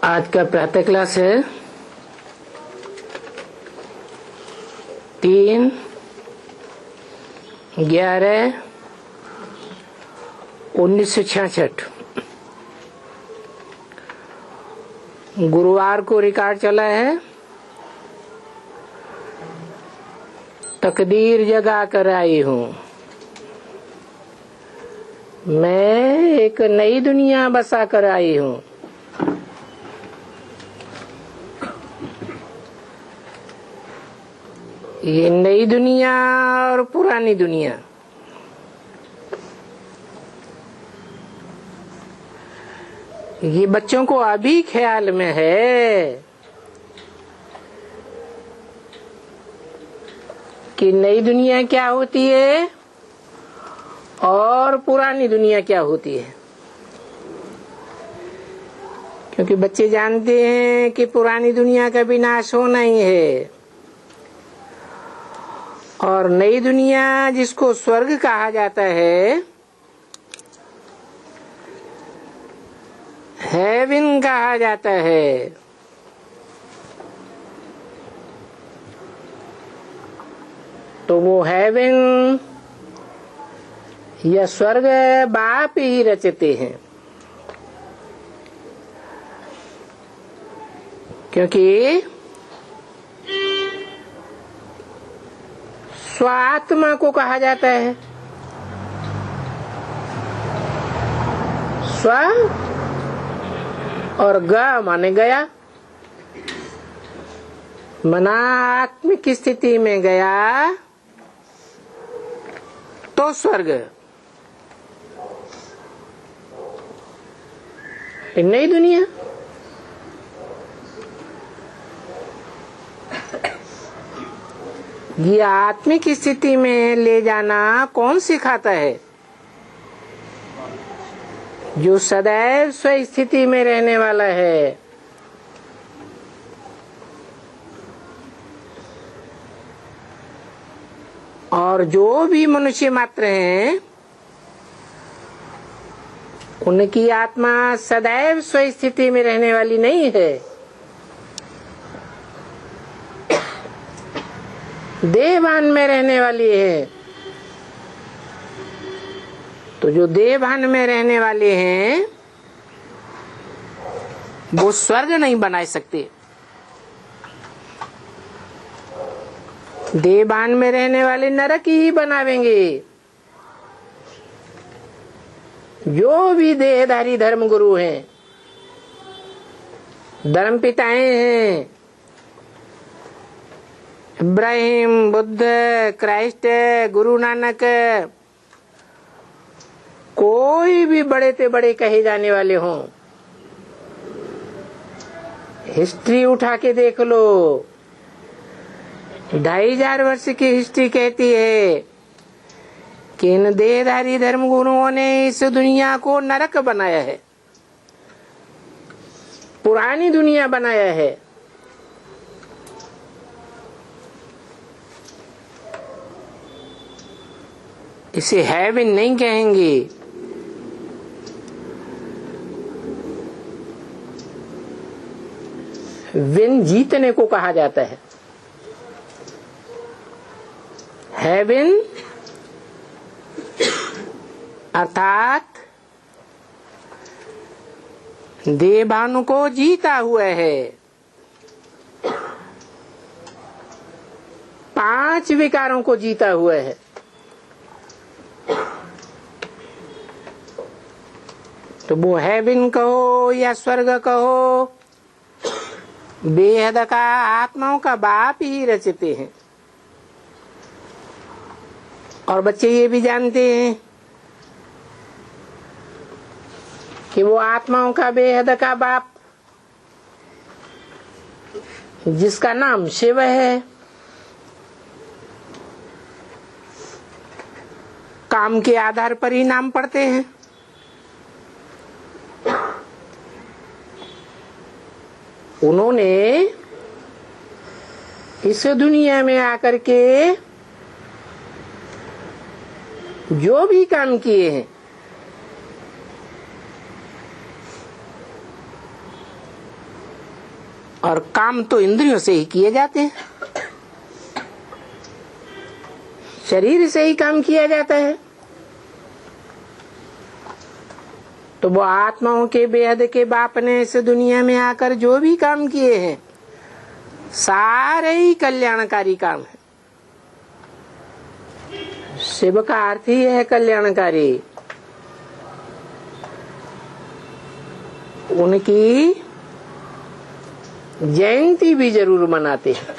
आज का प्रातः क्लास है 3/11/1966। गुरुवार को रिकॉर्ड चला है। तकदीर जगा कर आई हूँ, मैं एक नई दुनिया बसा कर आई हूँ। ये नई दुनिया और पुरानी दुनिया, ये बच्चों को अभी ख्याल में है कि नई दुनिया क्या होती है और पुरानी दुनिया क्या होती है। क्योंकि बच्चे जानते हैं कि पुरानी दुनिया का विनाश होना ही है और नई दुनिया जिसको स्वर्ग कहा जाता है, हेवन कहा जाता है, तो वो हेवन या स्वर्ग बाप ही रचते हैं। क्योंकि स्वात्मा को कहा जाता है, स्व और ग माने गया, मना आत्मिक स्थिति में गया तो स्वर्ग। नई दुनिया ये आत्मिक स्थिति में ले जाना कौन सिखाता है? जो सदैव स्व स्थिति में रहने वाला है। और जो भी मनुष्य मात्र हैं, उनकी आत्मा सदैव स्व स्थिति में रहने वाली नहीं है, देहभान में रहने वाली है। तो जो देहभान में रहने वाले हैं वो स्वर्ग नहीं बना सकते। देहभान में रहने वाले नरक ही बनावेंगे। जो भी देहधारी धर्म गुरु हैं, धर्म पिताएं हैं, इब्राहिम, बुद्ध, क्राइस्ट, गुरु नानक, कोई भी बड़े से बड़े कहे जाने वाले हों, हिस्ट्री उठा के देख लो। 2500 वर्ष की हिस्ट्री कहती है कि इन देहधारी धर्म गुरुओं ने इस दुनिया को नरक बनाया है, पुरानी दुनिया बनाया है। इसे हेवन नहीं कहेंगे। विन जीतने को कहा जाता है। हेवन अर्थात देहभान को जीता हुआ है। 5 विकारों को जीता हुआ है। तो वो हेवन कहो या स्वर्ग कहो, बेहद का आत्माओं का बाप ही रचते हैं। और बच्चे ये भी जानते हैं कि वो आत्माओं का बेहद का बाप जिसका नाम शिव है, काम के आधार पर ही नाम पड़ते हैं। उन्होंने इस दुनिया में आकर के जो भी काम किए हैं, और काम तो इंद्रियों से ही किए जाते हैं, शरीर से ही काम किया जाता है। तो वो आत्माओं के बेहद के बाप ने इस दुनिया में आकर जो भी काम किए हैं सारे ही कल्याणकारी काम है। शिव का अर्थ ही है कल्याणकारी। उनकी जयंती भी जरूर मनाते हैं।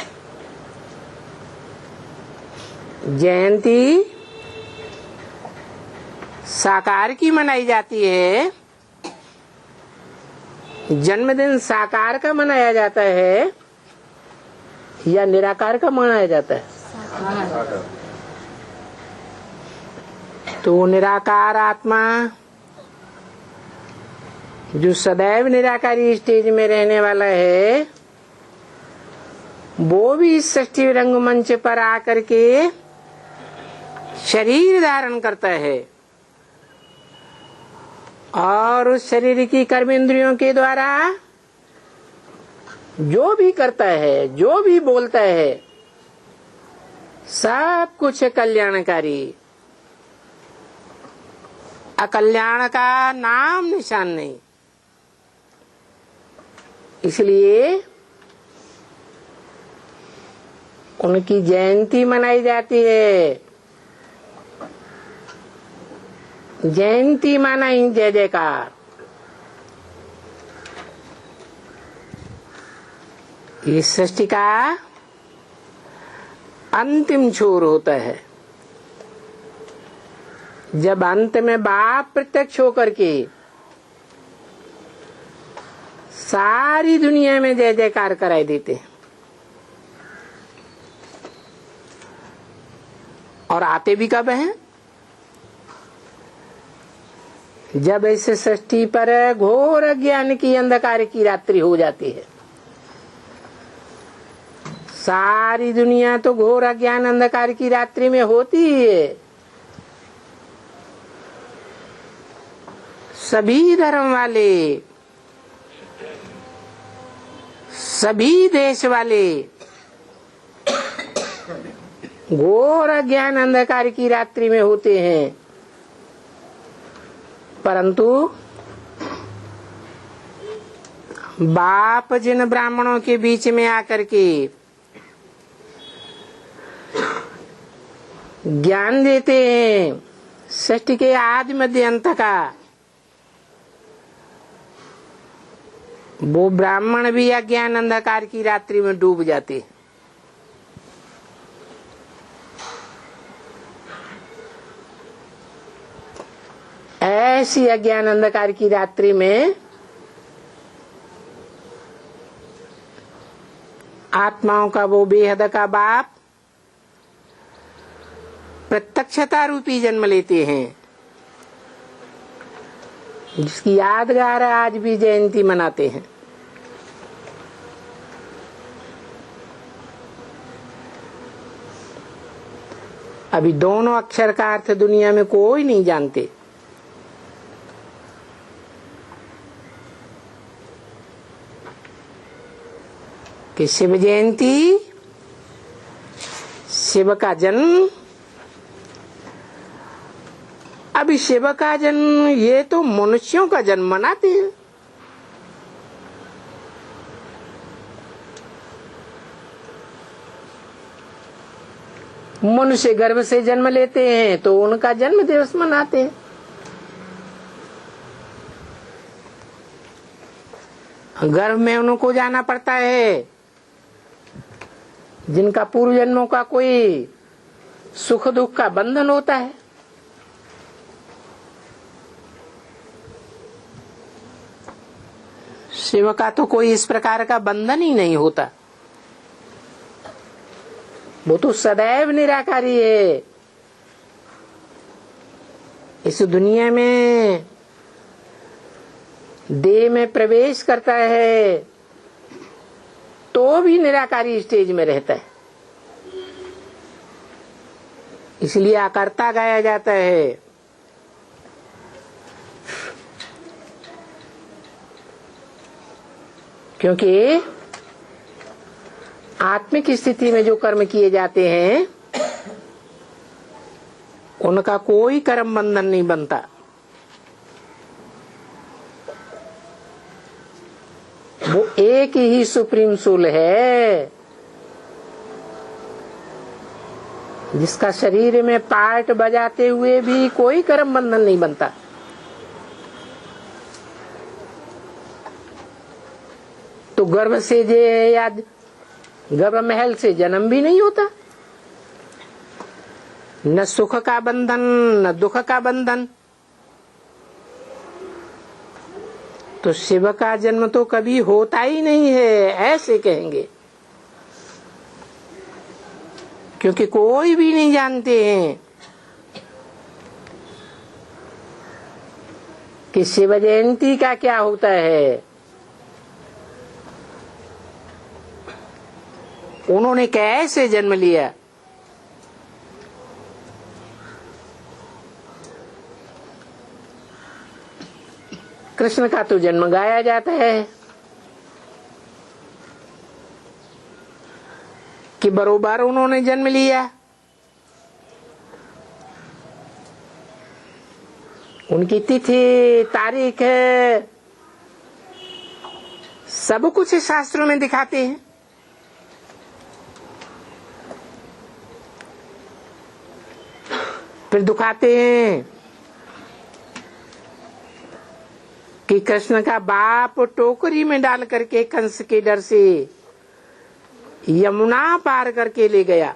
जयंती साकार की मनाई जाती है, जन्मदिन साकार का मनाया जाता है या निराकार का मनाया जाता है? तो निराकार आत्मा जो सदैव निराकारी स्टेज में रहने वाला है, वो भी इस षष्ठी रंगमंच पर आकर के शरीर धारण करता है और उस शरीर की कर्म इंद्रियों के द्वारा जो भी करता है, जो भी बोलता है, सब कुछ कल्याणकारी। अकल्याण का नाम निशान नहीं। इसलिए उनकी जयंती मनाई जाती है। जयंती माना ही जय जयकार। इस सृष्टि का अंतिम छोर होता है जब अंत में बाप प्रत्यक्ष होकर के सारी दुनिया में जय जयकार कराई देते हैं। और आते भी कब हैं? जब इस सृष्टि पर घोर अज्ञान की अंधकार की रात्रि हो जाती है। सारी दुनिया तो घोर अज्ञान अंधकार की रात्रि में होती ही है। सभी धर्म वाले, सभी देश वाले घोर अज्ञान अंधकार की रात्रि में होते हैं, परंतु बाप जिन ब्राह्मणों के बीच में आकर के ज्ञान देते हैं सृष्टि के आदि मध्य अंत का, वो ब्राह्मण भी अज्ञान अंधकार की रात्रि में डूब जाते हैं। ऐसी अज्ञान अंधकार की रात्रि में आत्माओं का वो बेहद का बाप प्रत्यक्षता रूपी जन्म लेते हैं, जिसकी यादगार आज भी जयंती मनाते हैं। अभी दोनों अक्षर का अर्थ दुनिया में कोई नहीं जानते। कि शिव जयंती, शिव का जन्म, अभी शिव का जन्म ये तो मनुष्यों का जन्म मनाते हैं। मनुष्य गर्भ से जन्म लेते हैं तो उनका जन्म दिवस मनाते हैं। गर्भ में उनको जाना पड़ता है जिनका पूर्व जन्मों का कोई सुख दुख का बंधन होता है। शिव का तो कोई इस प्रकार का बंधन ही नहीं होता। वो तो सदैव निराकारी है। इस दुनिया में देह में प्रवेश करता है तो भी निराकारी स्टेज में रहता है। इसलिए अकर्ता गाया जाता है। क्योंकि आत्मिक स्थिति में जो कर्म किए जाते हैं उनका कोई कर्म बंधन नहीं बनता। वो एक ही सुप्रीम सोल है जिसका शरीर में पार्ट बजाते हुए भी कोई कर्म बंधन नहीं बनता। तो गर्भ से जे या गर्भ महल से जन्म भी नहीं होता, न सुख का बंधन न दुख का बंधन। तो शिव का जन्म तो कभी होता ही नहीं है ऐसे कहेंगे, क्योंकि कोई भी नहीं जानते हैं कि शिव जयंती का क्या होता है। उन्होंने कैसे जन्म लिया, कृष्ण का तो जन्म गाया जाता है कि बरोबर उन्होंने जन्म लिया। उनकी तिथि तारीख सब कुछ शास्त्रों में दिखाते हैं। फिर दिखाते हैं कि कृष्ण का बाप टोकरी में डाल करके कंस के डर से यमुना पार करके ले गया।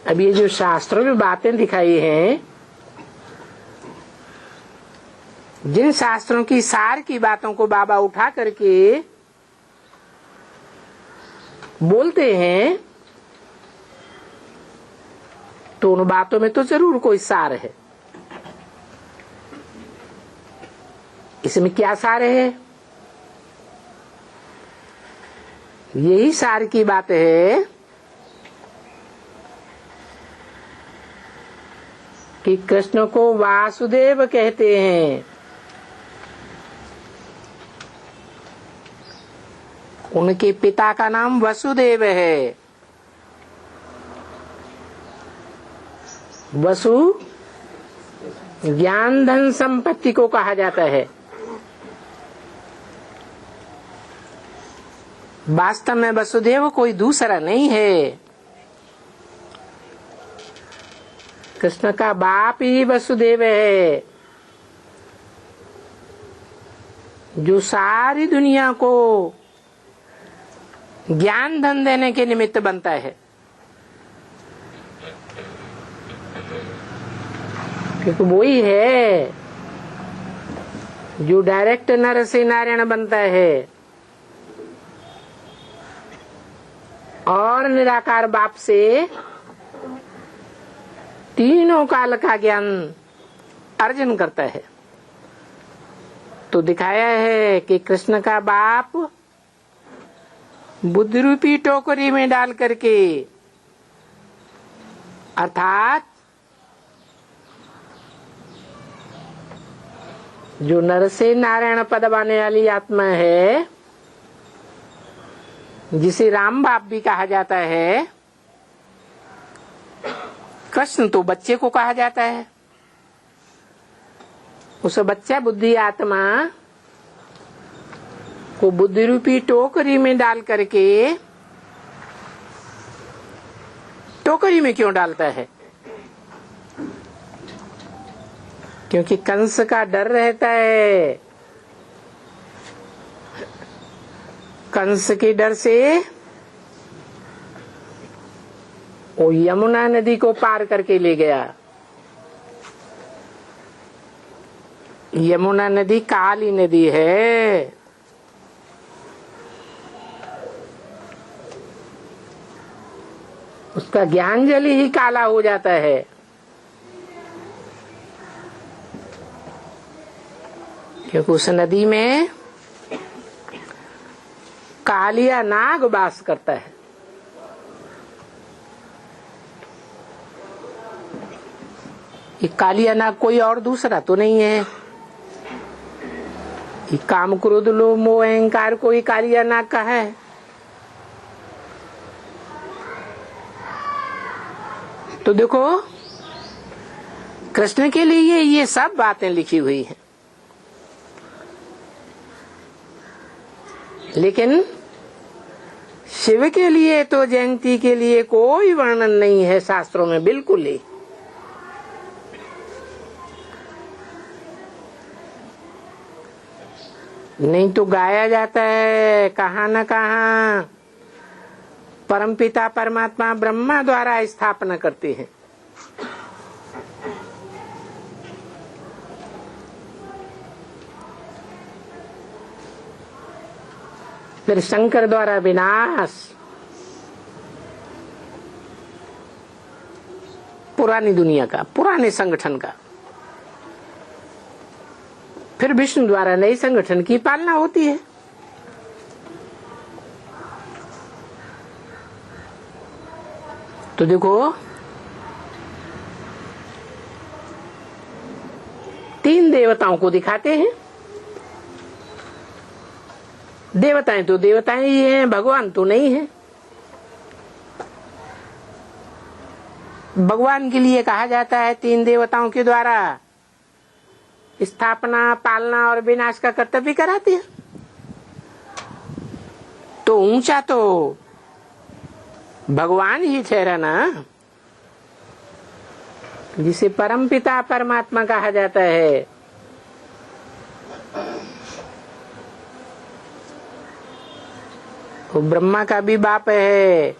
अब ये जो शास्त्रों में बातें दिखाई हैं, जिन शास्त्रों की सार की बातों को बाबा उठा करके बोलते हैं, तो उन बातों में तो जरूर कोई सार है। इसमें क्या सार है? यही सार की बात है कि कृष्ण को वासुदेव कहते हैं। उनके पिता का नाम वसुदेव है। वसु ज्ञान धन संपत्ति को कहा जाता है। वास्तव में वसुदेव कोई दूसरा नहीं है, कृष्ण का बाप ही वसुदेव है, जो सारी दुनिया को ज्ञान धन देने के निमित्त बनता है। क्योंकि वही है जो डायरेक्ट नर से नारायण बनता है और निराकार बाप से तीनों काल का ज्ञान अर्जन करता है। तो दिखाया है कि कृष्ण का बाप बुद्धि रूपी टोकरी में डाल करके, अर्थात जो नर से नारायण पद पाने वाली आत्मा है, जिसे राम बाप भी कहा जाता है, कृष्ण तो बच्चे को कहा जाता है। उस बच्चा बुद्धि आत्मा को बुद्धि रूपी टोकरी में डाल करके, टोकरी में क्यों डालता है? क्योंकि कंस का डर रहता है। कंस के डर से वो यमुना नदी को पार करके ले गया। यमुना नदी काली नदी है। उसका ज्ञान जल ही काला हो जाता है। क्योंकि उस नदी में कालिया नाग वास करता है। ये कालिया नाग कोई और दूसरा तो नहीं है। ये काम क्रोध लोभ मोह अहंकार कोई कालिया नाग का है। तो देखो कृष्ण के लिए ये सब बातें लिखी हुई हैं, लेकिन शिव के लिए तो जयंती के लिए कोई वर्णन नहीं है शास्त्रों में, बिल्कुल ही। नहीं तो गाया जाता है कहाँ न कहाँ, परमपिता परमात्मा ब्रह्मा द्वारा स्थापना करते हैं। फिर शंकर द्वारा विनाश, पुरानी दुनिया का, पुराने संगठन का। फिर विष्णु द्वारा नए संगठन की पालना होती है। तो देखो 3 देवताओं को दिखाते हैं। देवताएं तो देवताएं ही हैं, भगवान तो नहीं है। भगवान के लिए कहा जाता है 3 देवताओं के द्वारा स्थापना, पालना और विनाश का कर्तव्य कराते हैं। तो ऊंचा तो भगवान ही ठहरा ना, जिसे परमपिता परमात्मा कहा जाता है। वो ब्रह्मा का भी बाप है,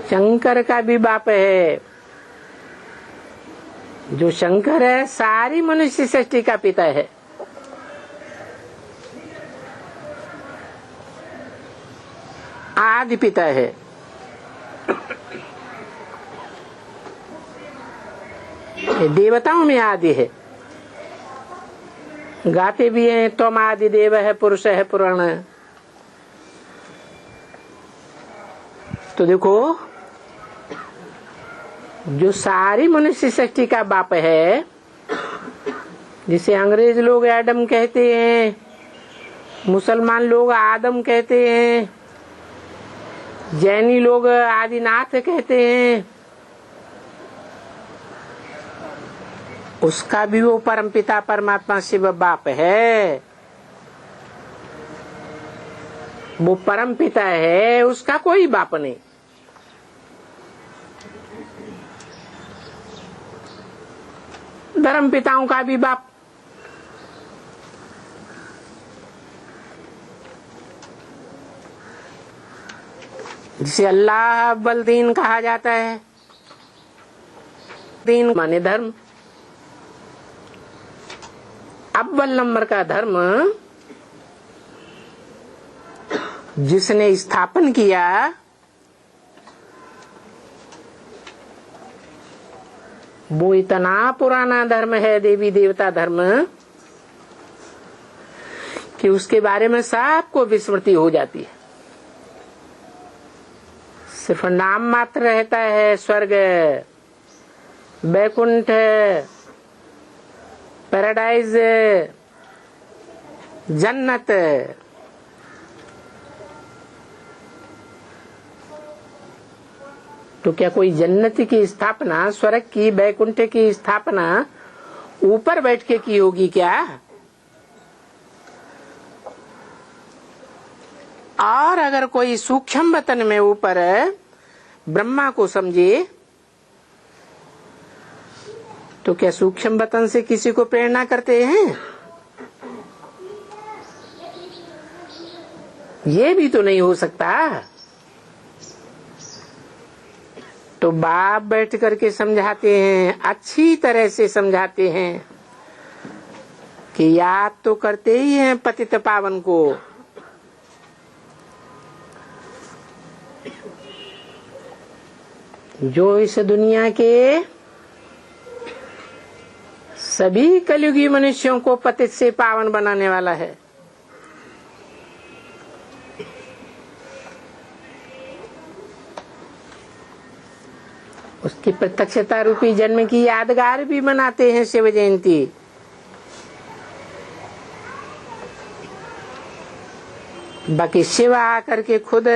शंकर का भी बाप है। जो शंकर है सारी मनुष्य सृष्टि का पिता है। आदि पिता है। देवताओं में आदि है, गाते भी हैं त्वम आदि देव है पुरुष है पुराण। तो देखो जो सारी मनुष्य सृष्टि का बाप है, जिसे अंग्रेज लोग एडम कहते हैं, मुसलमान लोग आदम कहते हैं, जैनी लोग आदिनाथ कहते हैं, उसका भी वो परमपिता परमात्मा शिव बाप है। वो परमपिता है, उसका कोई बाप नहीं। धर्म पिताओं का भी बाप। जिसे अल्लाह अव्वल दीन कहा जाता है। दीन माने धर्म, अव्वल नंबर का धर्म जिसने स्थापन किया, वो इतना पुराना धर्म है, देवी देवता धर्म, कि उसके बारे में सबको विस्मृति हो जाती है। सिर्फ नाम मात्र रहता है। स्वर्ग, बैकुंठ, पैराडाइज, जन्नत। तो क्या कोई जन्नत की स्थापना, स्वर्ग की, बैकुंठ की स्थापना ऊपर बैठ के की होगी क्या? और अगर कोई सूक्ष्म वतन में ऊपर ब्रह्मा को समझे, तो क्या सूक्ष्म वतन से किसी को प्रेरणा करते हैं? ये भी तो नहीं हो सकता। तो बाप बैठ करके समझाते हैं, अच्छी तरह से समझाते हैं कि याद तो करते ही हैं पतित पावन को। जो इस दुनिया के सभी कलयुगी मनुष्यों को पतित से पावन बनाने वाला है। उसकी प्रत्यक्षता रूपी जन्म की यादगार भी मनाते हैं शिव जयंती। बाकी शिव आकर के खुद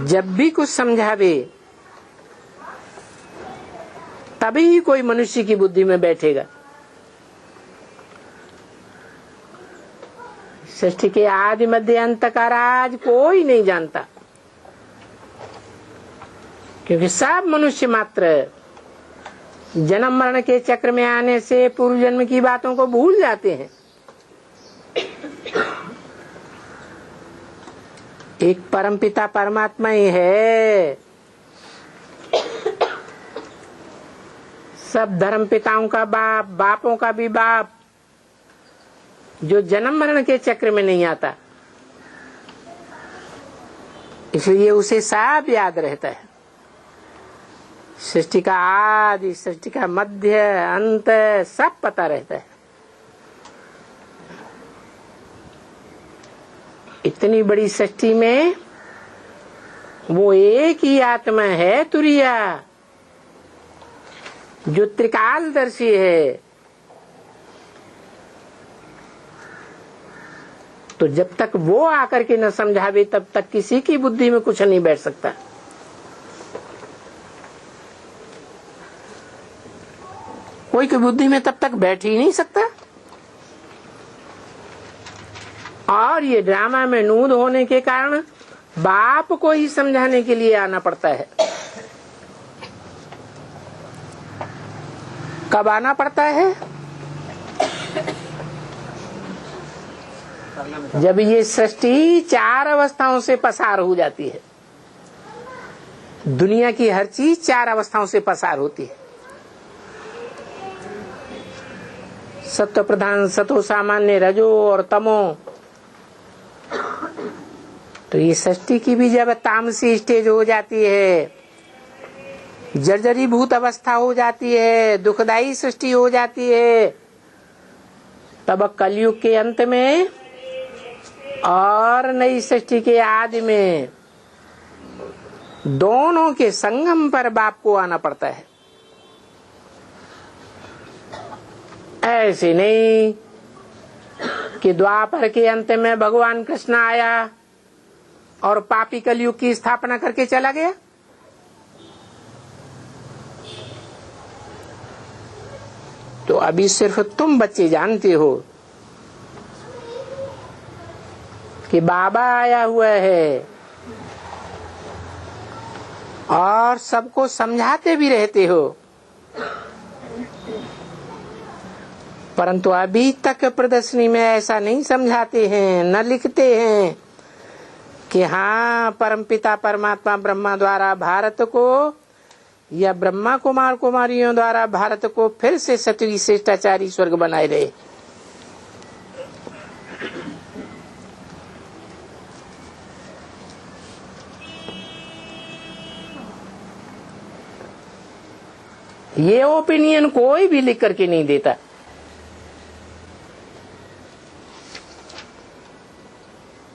जब भी कुछ समझावे तभी कोई मनुष्य की बुद्धि में बैठेगा। सृष्टि के आदि मध्य अंत का राज कोई नहीं जानता, क्योंकि सब मनुष्य मात्र जन्म मरण के चक्र में आने से पूर्व जन्म की बातों को भूल जाते हैं। एक परमपिता परमात्मा ही है, सब धर्म पिताओं का बाप, बापों का भी बाप, जो जन्म मरण के चक्र में नहीं आता, इसलिए उसे सब याद रहता है। सृष्टि का आदि, सृष्टि का मध्य, अंत सब पता रहता है। इतनी बड़ी सृष्टि में वो एक ही आत्मा है तुरिया, जो त्रिकालदर्शी है। तो जब तक वो आकर के न समझावे तब तक किसी की बुद्धि में कुछ नहीं बैठ सकता। कोई की बुद्धि में तब तक बैठ ही नहीं सकता। और ये ड्रामा में नूद होने के कारण बाप को ही समझाने के लिए आना पड़ता है। कब आना पड़ता है? जब ये सृष्टि चार अवस्थाओं से पसार हो जाती है। दुनिया की हर चीज चार अवस्थाओं से पसार होती है। सत्व प्रधान, सतो सामान्य, रजो और तमो। तो ये सृष्टि की भी जब तामसी स्टेज हो जाती है, जर्जरीभूत अवस्था हो जाती है, दुखदायी सृष्टि हो जाती है, तब कलयुग के अंत में और नई सृष्टि के आदि में दोनों के संगम पर बाप को आना पड़ता है। ऐसे नहीं कि द्वापर के अंत में भगवान कृष्ण आया और पापी कलयुग की स्थापना करके चला गया। तो अभी सिर्फ तुम बच्चे जानते हो कि बाबा आया हुआ है और सबको समझाते भी रहते हो, परंतु अभी तक प्रदर्शनी में ऐसा नहीं समझाते हैं, न लिखते हैं कि हाँ परमपिता परमात्मा ब्रह्मा द्वारा भारत को या ब्रह्मा कुमार कुमारियों द्वारा भारत को फिर से सतयुगी श्रेष्ठाचारी स्वर्ग बनाए रहे। ये ओपिनियन कोई भी लिख करके नहीं देता।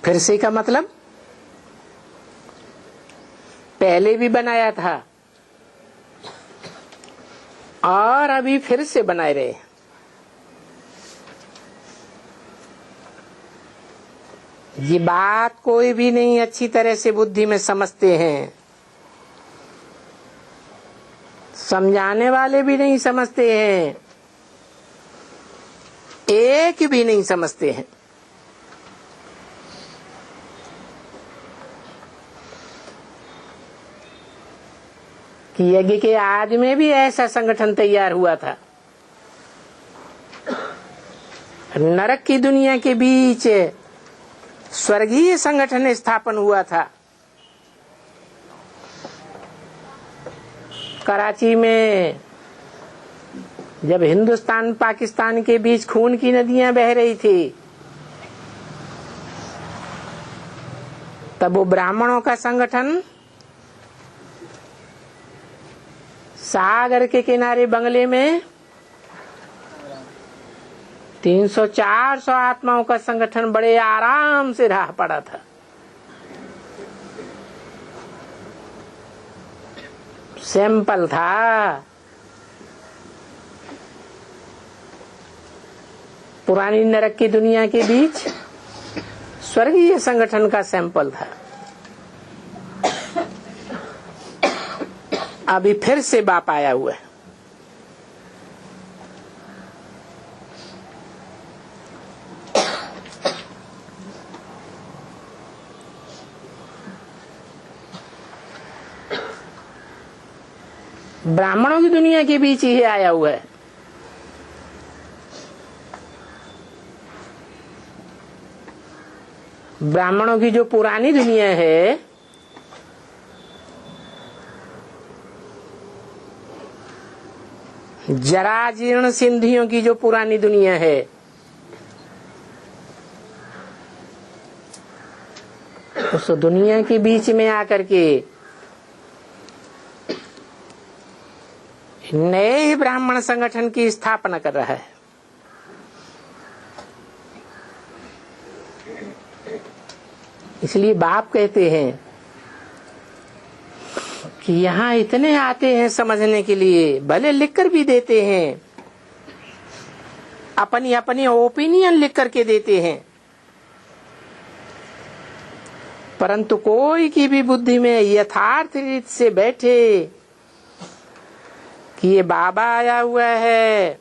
फिर से का मतलब पहले भी बनाया था और अभी फिर से बनाए रहे। ये बात कोई भी नहीं अच्छी तरह से बुद्धि में समझते हैं, समझाने वाले भी नहीं समझते हैं, एक भी नहीं समझते हैं। कि यज्ञ के आदि में भी ऐसा संगठन तैयार हुआ था। नरक की दुनिया के बीच स्वर्गीय संगठन स्थापन हुआ था। कराची में जब हिंदुस्तान पाकिस्तान के बीच खून की नदियां बह रही थी, तब वो ब्राह्मणों का संगठन सागर के किनारे बंगले में 300-400 आत्माओं का संगठन बड़े आराम से रह पड़ा था। सैंपल था। पुरानी नरक की दुनिया के बीच स्वर्गीय संगठन का सैंपल था। अभी फिर से बाप आया हुआ है। ब्राह्मणों की दुनिया के बीच ही आया हुआ है। ब्राह्मणों की जो पुरानी दुनिया है, जरा जीर्ण सिंधियों की जो पुरानी दुनिया है, उस दुनिया के बीच में आकर के नए ब्राह्मण संगठन की स्थापना कर रहा है। इसलिए बाप कहते हैं कि यहाँ इतने आते हैं समझने के लिए, भले लिखकर भी देते हैं, अपनी अपनी ओपिनियन लिख करके देते हैं, परंतु कोई की भी बुद्धि में यथार्थ रीत से बैठे कि ये बाबा आया हुआ है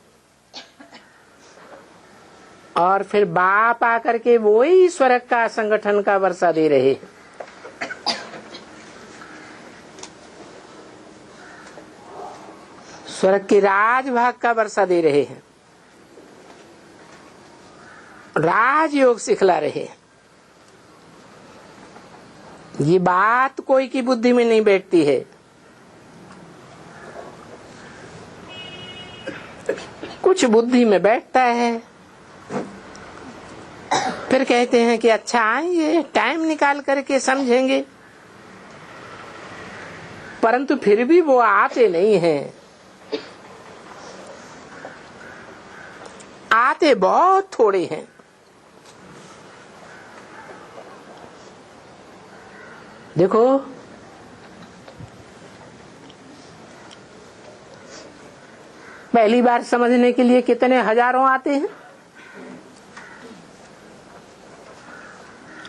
और फिर बाप आकर के वही स्वर्ग का संगठन का वर्षा दे रहे, स्वर्ग के राजभाग का वर्षा दे रहे हैं, राजयोग सिखला रहे। ये बात कोई की बुद्धि में नहीं बैठती है। कुछ बुद्धि में बैठता है, फिर कहते हैं कि अच्छा आएंगे, टाइम निकाल करके समझेंगे, परंतु फिर भी वो आते नहीं हैं। आते बहुत थोड़े हैं। देखो, पहली बार समझने के लिए कितने हजारों आते हैं,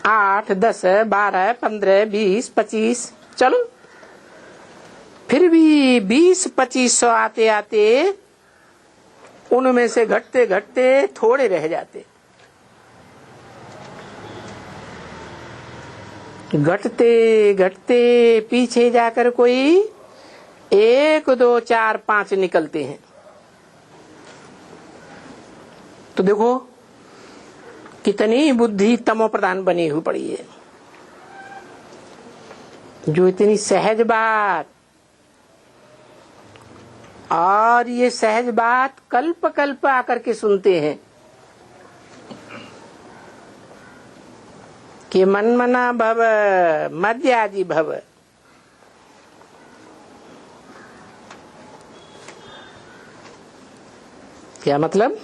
8, 10, 12, 15, 20, 25, चलो फिर भी 20-2500 आते आते उनमें से घटते घटते थोड़े रह जाते, घटते घटते पीछे जाकर कोई 1, 2, 4, 5 निकलते हैं। तो देखो कितनी बुद्धि तमो प्रधान बनी हुई पड़ी है, जो इतनी सहज बात, और ये सहज बात कल्प कल्प आकर के सुनते हैं कि मनमना भव मध्याजी भव। क्या मतलब?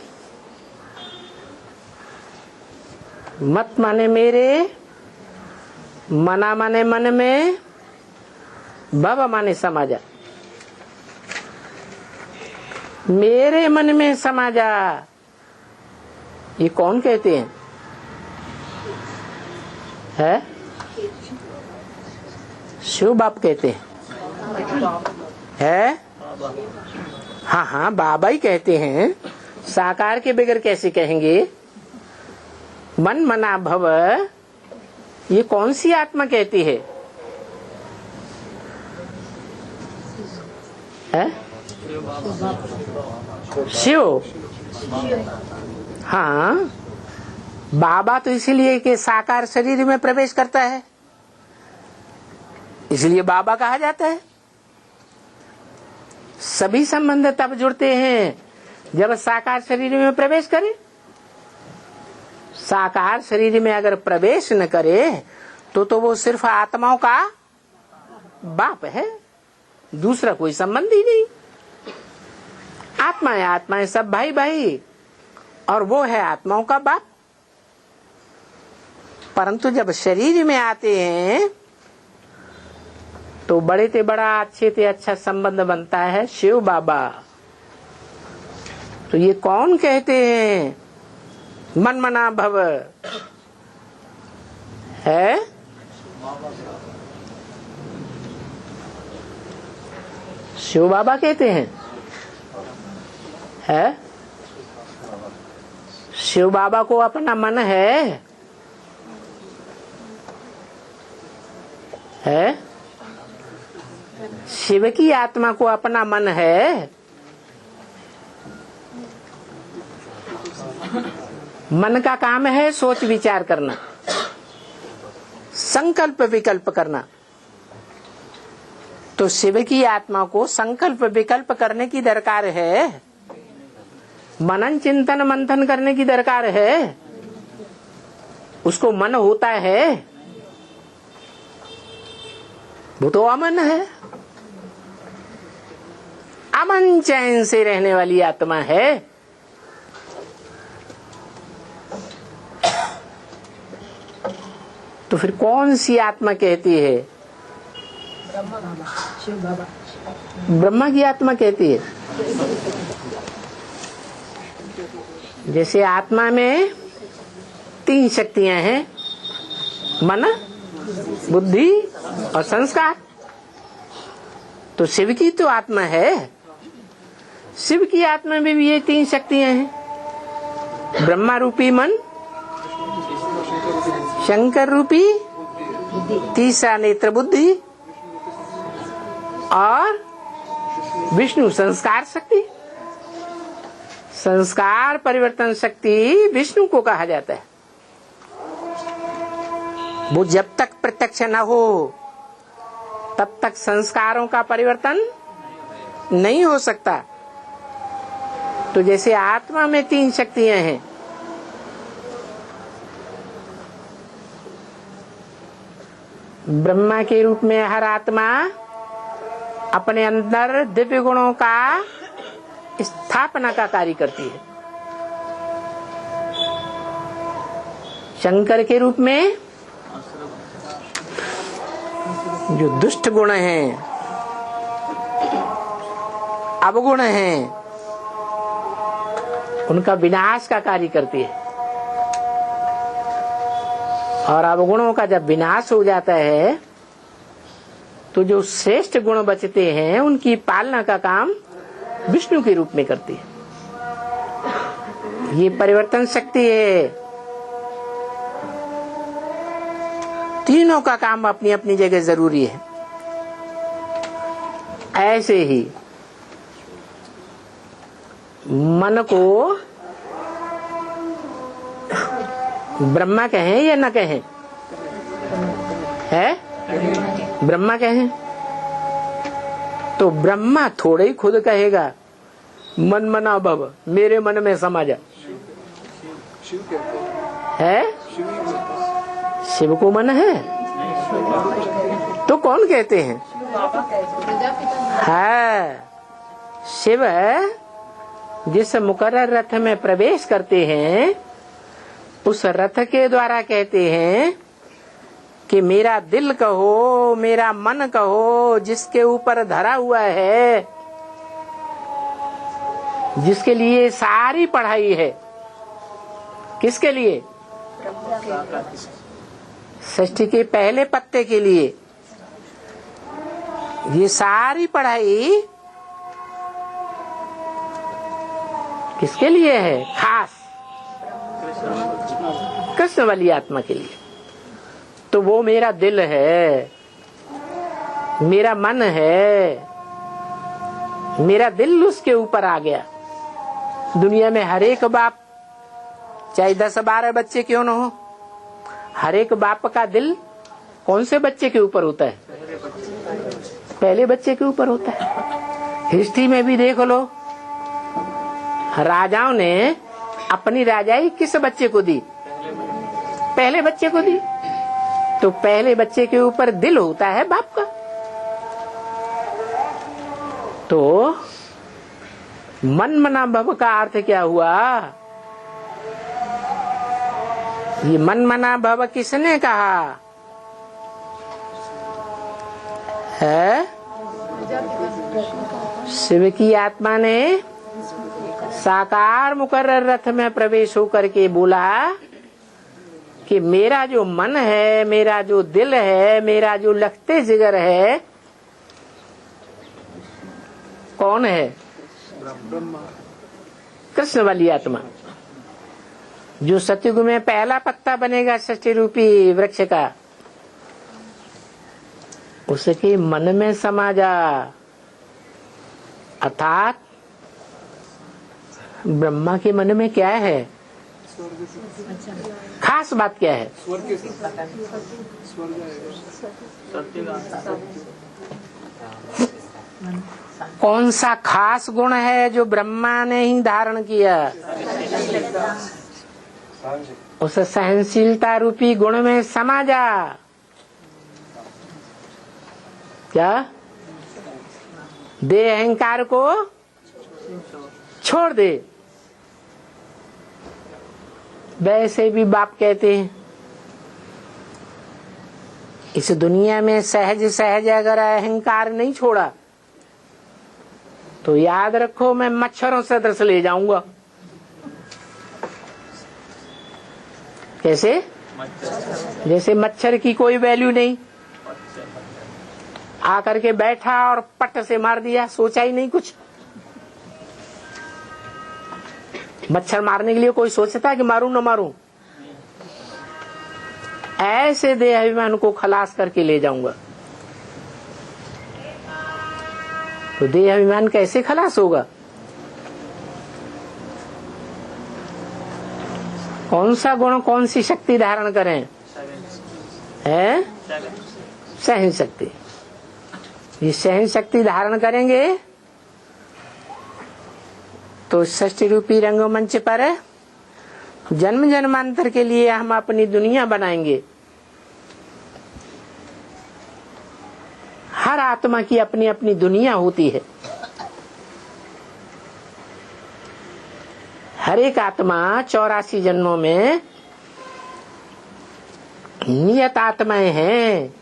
मत माने मेरे, मना माने मन में, भव माने समाजा। मेरे मन में समा जा, ये कौन कहते हैं? है शिव बाप कहते हैं। है हाँ हाँ, बाबा ही कहते हैं। साकार के बगैर कैसे कहेंगे? मन मना भव, ये कौन सी आत्मा कहती है? शिव। हाँ, बाबा तो इसीलिए कि साकार शरीर में प्रवेश करता है, इसलिए बाबा कहा जाता है। सभी संबंध तब जुड़ते हैं जब साकार शरीर में प्रवेश करे। साकार शरीर में अगर प्रवेश न करे तो वो सिर्फ आत्माओं का बाप है, दूसरा कोई संबंध ही नहीं। आत्मा है सब भाई भाई, और वो है आत्माओं का बाप। परंतु जब शरीर में आते हैं तो बड़े से बड़ा अच्छे से अच्छा संबंध बनता है शिव बाबा। तो ये कौन कहते हैं मन मना भव है? शिव बाबा कहते हैं। है शिव बाबा को अपना मन है? शिव की आत्मा को अपना मन है? मन का काम है सोच विचार करना, संकल्प विकल्प करना। तो शिव की आत्मा को संकल्प विकल्प करने की दरकार है, मनन चिंतन मंथन करने की दरकार है। उसको मन होता है, वो तो अमन है, अमन चैन से रहने वाली आत्मा है। तो फिर कौन सी आत्मा कहती है? ब्रह्मा की आत्मा कहती है। जैसे आत्मा में 3 शक्तियां हैं, मन, बुद्धि और संस्कार। तो शिव की तो आत्मा है, शिव की आत्मा में भी ये 3 शक्तियां हैं, ब्रह्मा रूपी मन, शंकर रूपी तीसरा नेत्र बुद्धि और विष्णु संस्कार शक्ति। संस्कार परिवर्तन शक्ति विष्णु को कहा जाता है। वो जब तक प्रत्यक्ष न हो तब तक संस्कारों का परिवर्तन नहीं हो सकता। तो जैसे आत्मा में 3 शक्तियां हैं, ब्रह्मा के रूप में हर आत्मा अपने अंदर दिव्य गुणों का स्थापना का कार्य करती है। शंकर के रूप में जो दुष्ट गुण हैं, अवगुण हैं, उनका विनाश का कार्य करती है। और अवगुणों का जब विनाश हो जाता है तो जो श्रेष्ठ गुण बचते हैं उनकी पालना का काम विष्णु के रूप में करती है। ये परिवर्तन शक्ति है। तीनों का काम अपनी अपनी जगह जरूरी है। ऐसे ही मन को ब्रह्मा कहें या न कहें? है ब्रह्मा कहें तो ब्रह्मा थोड़े ही खुद कहेगा मन मना भव, मेरे मन में समा जा। है शिव को मन है तो कौन कहते हैं? है शिव है। जिस मुकर्रर रथ में प्रवेश करते हैं उस रथ के द्वारा कहते हैं कि मेरा दिल कहो, मेरा मन कहो, जिसके ऊपर धरा हुआ है, जिसके लिए सारी पढ़ाई है। किसके लिए? सृष्टि के पहले पत्ते के लिए। ये सारी पढ़ाई किसके लिए है? खास कृष्ण वाली आत्मा के लिए। तो वो मेरा दिल है, मेरा मन है, मेरा दिल उसके ऊपर आ गया। दुनिया में हर एक बाप, चाहे 10-12 बच्चे क्यों न हो, हर एक बाप का दिल कौन से बच्चे के ऊपर होता है? पहले बच्चे के ऊपर होता है। हिस्ट्री में भी देख लो, राजाओं ने अपनी राजाई किस बच्चे को दी? पहले बच्चे को दी। तो पहले बच्चे के ऊपर दिल होता है बाप का। तो मन मना भव का अर्थ क्या हुआ? ये मन मना भव किसने कहा है? शिव की आत्मा ने साकार मुकर्रर रथ में प्रवेश होकर के बोला कि मेरा जो मन है, मेरा जो दिल है, मेरा जो लखते जिगर है, कौन है? कृष्ण वाली आत्मा, जो सतयुग में पहला पत्ता बनेगा षष्ठी रूपी वृक्ष का, उसके मन में समा जा। अर्थात ब्रह्मा के मन में क्या है? खास बात क्या है? कौन सा खास गुण है जो ब्रह्मा ने ही धारण किया? उस सहनशीलता रूपी गुण में समा जा। क्या? दे अहंकार को छोड़ दे। वैसे भी बाप कहते हैं इस दुनिया में सहज सहज अगर अहंकार नहीं छोड़ा तो याद रखो मैं मच्छरों से दर्श ले जाऊंगा। कैसे? जैसे मच्छर की कोई वैल्यू नहीं, आकर के बैठा और पट से मार दिया, सोचा ही नहीं कुछ। मच्छर मारने के लिए कोई सोचता है कि मारूं न मारूं? ऐसे देह अभिमान को खलास करके ले जाऊंगा। तो देह अभिमान कैसे खलास होगा? कौन सा गुण, कौन सी शक्ति धारण करें? है सहन शक्ति। ये सहन शक्ति धारण करेंगे तो षष्ठी रूपी रंगमंच पर जन्म जन्मांतर के लिए हम अपनी दुनिया बनाएंगे। हर आत्मा की अपनी अपनी दुनिया होती है। हर एक आत्मा 84 जन्मों में नियत आत्माएं हैं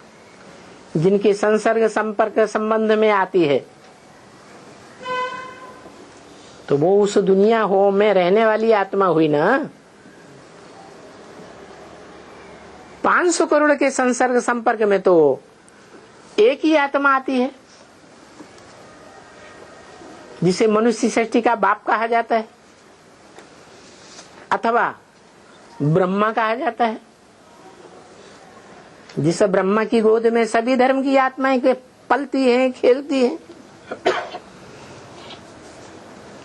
जिनके संसर्ग संपर्क संबंध में आती है। तो वो उस दुनिया हो में रहने वाली आत्मा हुई ना। 500 करोड़ के संसर्ग संपर्क में तो एक ही आत्मा आती है जिसे मनुष्य सृष्टि का बाप कहा जाता है अथवा ब्रह्मा कहा जाता है। जिस ब्रह्मा की गोद में सभी धर्म की आत्माएं के पलती हैं, खेलती हैं।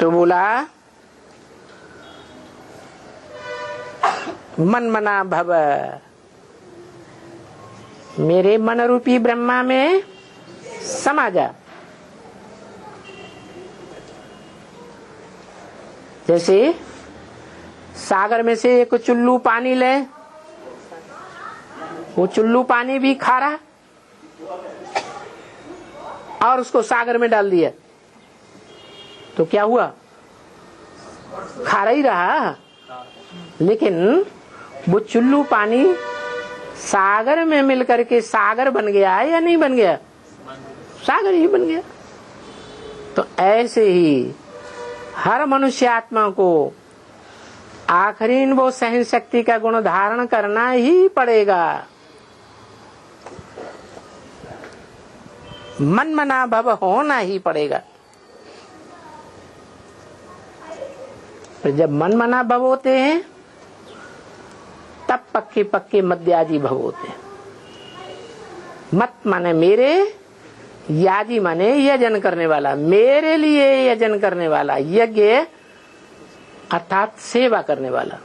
तो बोला मन मना भव, मेरे मन रूपी ब्रह्मा में समा जा। जैसे सागर में से एक चुल्लू पानी ले, वो चुल्लू पानी भी खारा और उसको सागर में डाल दिया तो क्या हुआ? खारा ही रहा। लेकिन वो चुल्लू पानी सागर में मिलकर के सागर बन गया है या नहीं बन गया? सागर ही बन गया। तो ऐसे ही हर मनुष्य आत्मा को आखिरी वो सहन शक्ति का गुण धारण करना ही पड़ेगा। मन मना भव होना ही पड़ेगा। तो जब मन मना भव होते हैं तब पक्के पक्के मध्याजी भव होते हैं। मत माने मेरे, याजी माने यजन करने वाला, मेरे लिए यजन करने वाला, यज्ञ अर्थात सेवा करने वाला।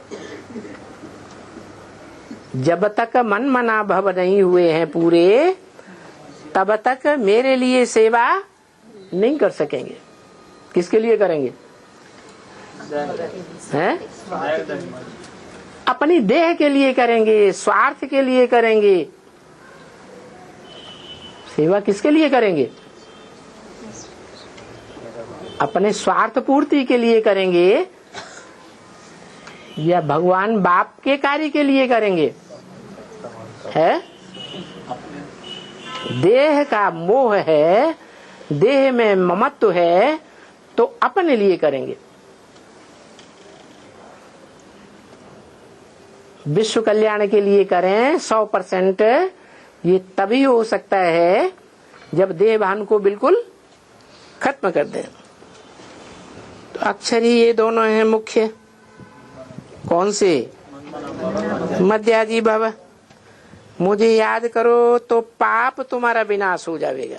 जब तक मन मना भव नहीं हुए हैं पूरे, तब तक मेरे लिए सेवा नहीं कर सकेंगे। किसके लिए करेंगे? हैं? अपनी देह के लिए करेंगे, स्वार्थ के लिए करेंगे। सेवा किसके लिए करेंगे? अपने स्वार्थ पूर्ति के लिए करेंगे या भगवान बाप के कार्य के लिए करेंगे? है देह का मोह है, देह में ममत्व है, तो अपने लिए करेंगे। विश्व कल्याण के लिए करें 100%, ये तभी हो सकता है जब देह भान को बिल्कुल खत्म कर दें। तो अक्षर ही ये दोनों हैं मुख्य। कौन से? मध्याजी भव। मुझे याद करो तो पाप तुम्हारा विनाश हो जाएगा।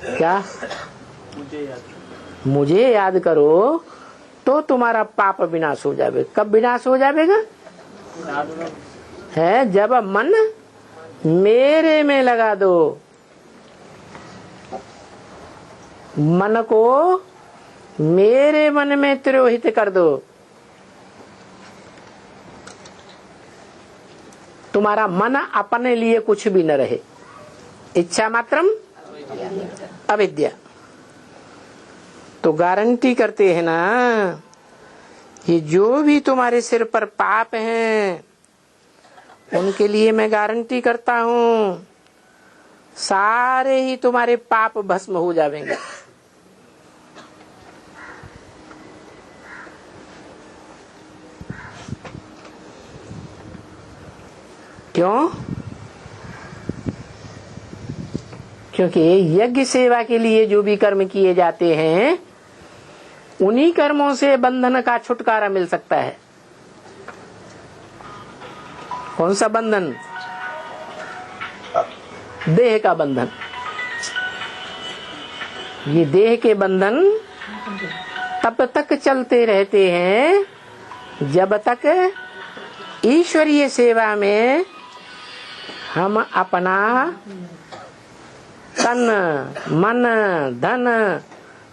क्या? मुझे याद करो तो तुम्हारा पाप विनाश हो जाएगा। कब विनाश हो जाएगा? है जब मन मेरे में लगा दो। मन को मेरे मन में तिरोहित कर दो। तुम्हारा मन अपने लिए कुछ भी न रहे। इच्छा मात्रम अविद्या। तो गारंटी करते हैं ना, ये जो भी तुम्हारे सिर पर पाप हैं उनके लिए मैं गारंटी करता हूँ, सारे ही तुम्हारे पाप भस्म हो जाएंगे। क्यों? क्योंकि यज्ञ सेवा के लिए जो भी कर्म किए जाते हैं उन्हीं कर्मों से बंधन का छुटकारा मिल सकता है। कौन सा बंधन? देह का बंधन। ये देह के बंधन तब तक चलते रहते हैं जब तक ईश्वरीय सेवा में हम अपना तन मन धन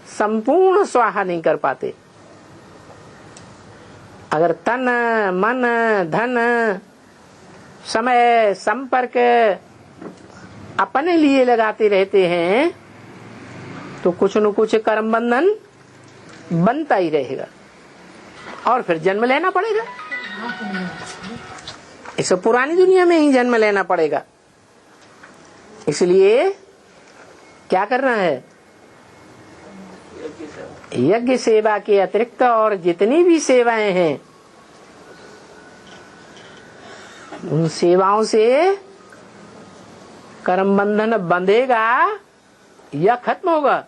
संपूर्ण स्वाहा नहीं कर पाते। अगर तन मन धन समय संपर्क अपने लिए लगाते रहते हैं तो कुछ न कुछ कर्म बंधन बनता ही रहेगा और फिर जन्म लेना पड़ेगा। इसे पुरानी दुनिया में ही जन्म लेना पड़ेगा। इसलिए क्या करना है? यज्ञ सेवा के अतिरिक्त और जितनी भी सेवाएं हैं उन सेवाओं से कर्म बंधन बंधेगा या खत्म होगा?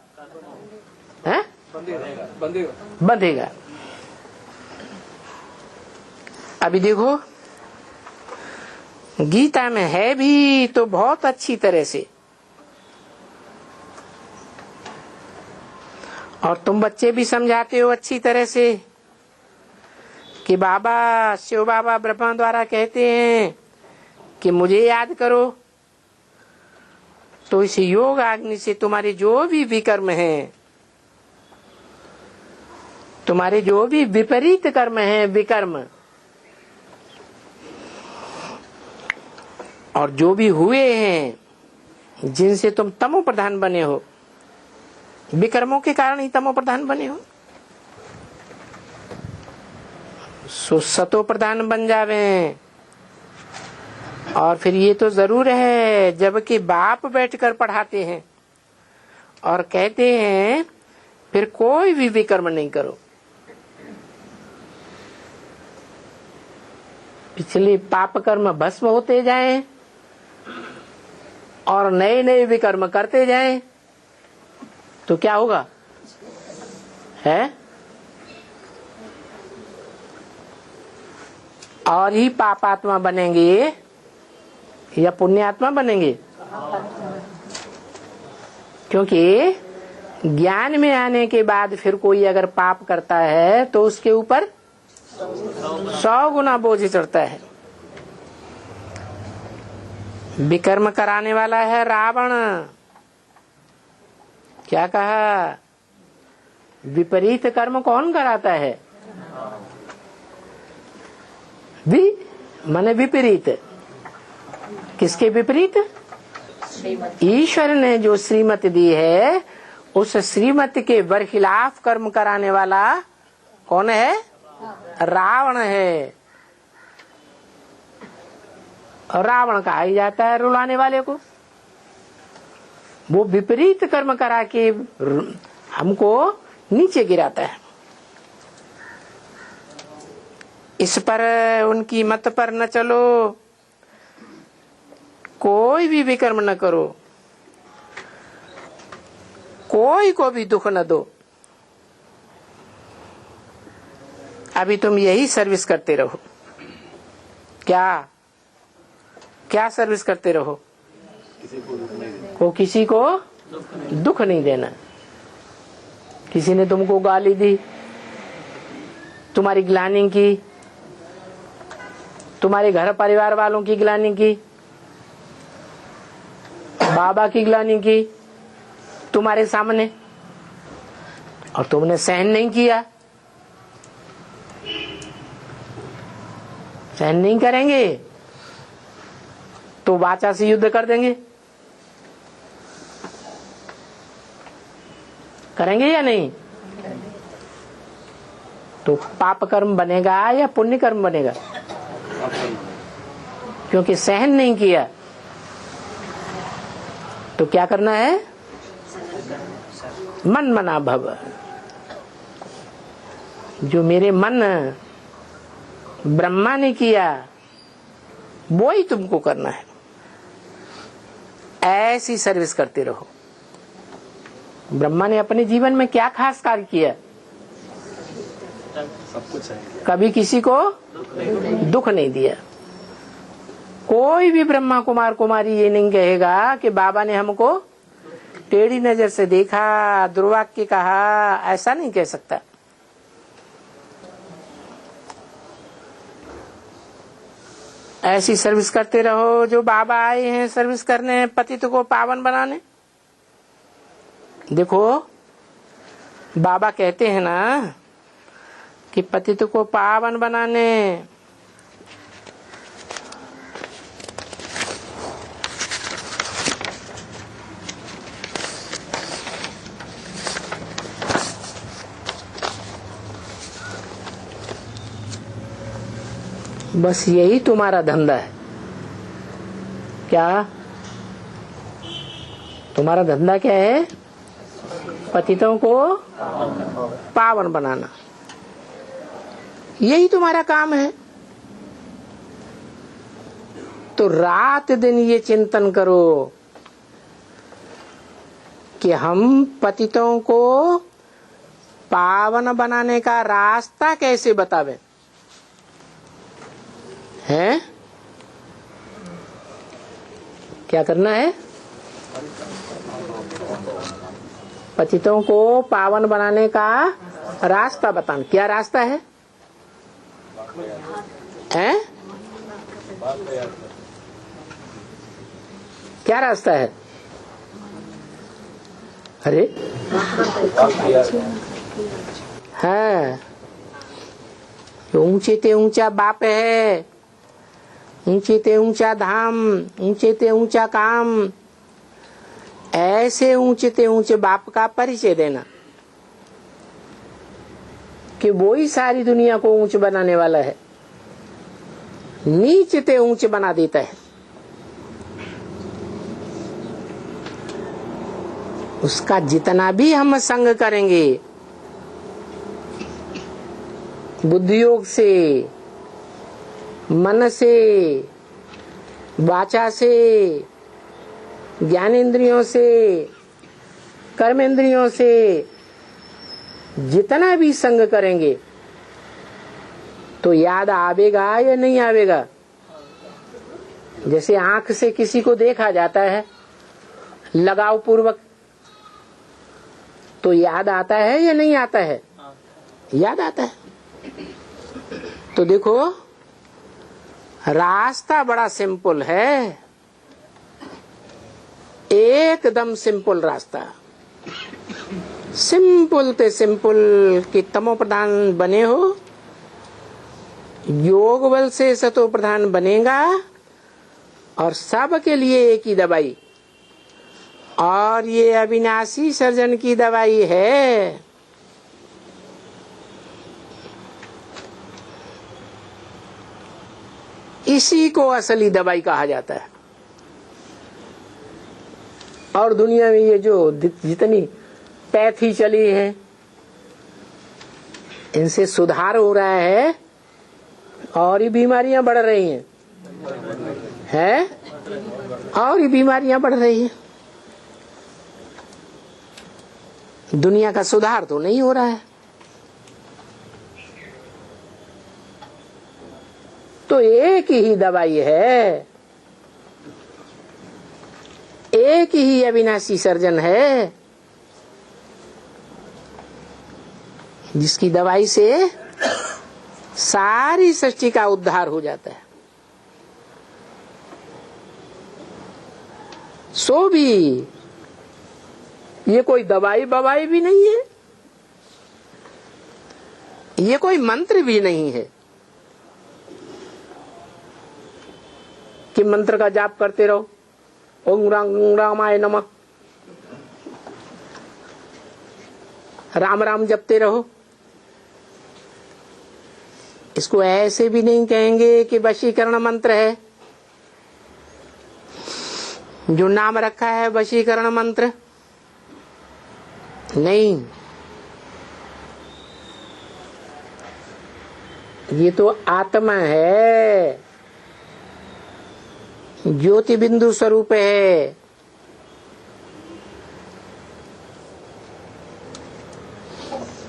हैं? बंधेगा। अभी देखो गीता में है भी तो बहुत अच्छी तरह से, और तुम बच्चे भी समझाते हो अच्छी तरह से कि बाबा शिव बाबा ब्रह्मा द्वारा कहते हैं कि मुझे याद करो। तो इस योग अग्नि से तुम्हारे जो भी विकर्म हैं, तुम्हारे जो भी विपरीत कर्म हैं, विकर्म, और जो भी हुए हैं जिनसे तुम तमो प्रधान बने हो, विकर्मों के कारण ही तमो प्रधान बने हो, सो सतो प्रधान बन जावे। और फिर ये तो जरूर है जबकि बाप बैठकर पढ़ाते हैं और कहते हैं फिर कोई भी विकर्म नहीं करो। पिछले पाप कर्म भस्म होते जाएं और नए नए विकर्म करते जाएं तो क्या होगा? है और ही पापात्मा बनेंगे या पुण्यात्मा बनेंगे? क्योंकि ज्ञान में आने के बाद फिर कोई अगर पाप करता है तो उसके ऊपर 100 गुना बोझ चढ़ता है। विकर्म कराने वाला है रावण। क्या कहा? विपरीत कर्म कौन कराता है? माने विपरीत। किसके विपरीत? ईश्वर ने जो श्रीमत दी है उस श्रीमत के बरखिलाफ कर्म कराने वाला कौन है? रावण है। और रावण कहा ही जाता है रुलाने वाले को। वो विपरीत कर्म करा के हमको नीचे गिराता है। इस पर उनकी मत पर न चलो, कोई भी विकर्म न करो, कोई को भी दुख न दो। अभी तुम यही सर्विस करते रहो। क्या क्या सर्विस करते रहो? किसी को दुख नहीं देना। किसी ने तुमको गाली दी, तुम्हारी ग्लानि की, तुम्हारे घर परिवार वालों की ग्लानि की, बाबा की ग्लानि की तुम्हारे सामने, और तुमने सहन नहीं किया। सहन नहीं करेंगे तो वाचा से युद्ध कर देंगे। करेंगे या नहीं? तो पाप कर्म बनेगा या पुण्य कर्म बनेगा? क्योंकि सहन नहीं किया। तो क्या करना है? मन मना भव। जो मेरे मन ब्रह्मा ने किया वो ही तुमको करना है। ऐसी सर्विस करते रहो। ब्रह्मा ने अपने जीवन में क्या खास कार्य किया? सब कुछ है। कभी किसी को दुख नहीं दिया। कोई भी ब्रह्मा कुमार कुमारी ये नहीं कहेगा कि बाबा ने हमको टेढ़ी नजर से देखा, दुर्वाक्य कहा, ऐसा नहीं कह सकता। ऐसी सर्विस करते रहो। जो बाबा आए हैं सर्विस करने, पतित को पावन बनाने। देखो बाबा कहते हैं ना कि पतित को पावन बनाने। बस यही तुम्हारा धंधा है। क्या तुम्हारा धंधा क्या है? पतितों को पावन बनाना। यही तुम्हारा काम है। तो रात दिन ये चिंतन करो कि हम पतितों को पावन बनाने का रास्ता कैसे बतावें। है क्या करना है? पतितों को पावन बनाने का रास्ता बताना। क्या रास्ता है? हैं? क्या रास्ता है? अरे है ऊंचे ते ऊंचा बाप है, ऊंचे ते ऊंचा धाम, ऊंचे ते ऊंचा काम। ऐसे ऊंचे ते ऊंचे बाप का परिचय देना कि वो ही सारी दुनिया को ऊंच बनाने वाला है, नीचे ते ऊंच बना देता है। उसका जितना भी हम संग करेंगे, बुद्धि योग से, मन से, वाचा से, ज्ञानेंद्रियों से, कर्मेंद्रियों से, जितना भी संग करेंगे तो याद आवेगा या नहीं आवेगा? जैसे आंख से किसी को देखा जाता है लगाव पूर्वक, तो याद आता है या नहीं आता है? याद आता है। तो देखो रास्ता बड़ा सिंपल है, एकदम सिंपल रास्ता। सिंपल ते सिंपल कि तमो प्रधान बने हो, योग बल से सतो प्रधान बनेगा, और सब के लिए एक ही दवाई, और ये अविनाशी सर्जन की दवाई है। इसी को असली दवाई कहा जाता है। और दुनिया में ये जो जितनी पैथी चली है, इनसे सुधार हो रहा है और ये बीमारियां बढ़ रही हैं और ये बीमारियां बढ़ रही हैं। दुनिया का सुधार तो नहीं हो रहा है। तो एक ही दवाई है, एक ही अविनाशी सर्जन है, जिसकी दवाई से सारी सृष्टि का उद्धार हो जाता है। सो भी ये कोई दवाई बवाई भी नहीं है, ये कोई मंत्र भी नहीं है कि मंत्र का जाप करते रहो, ओम रामाय नमः, राम राम जपते रहो। इसको ऐसे भी नहीं कहेंगे कि वशीकरण मंत्र है, जो नाम रखा है वशीकरण मंत्र, नहीं। ये तो आत्मा है, ज्योति बिंदु स्वरूप है।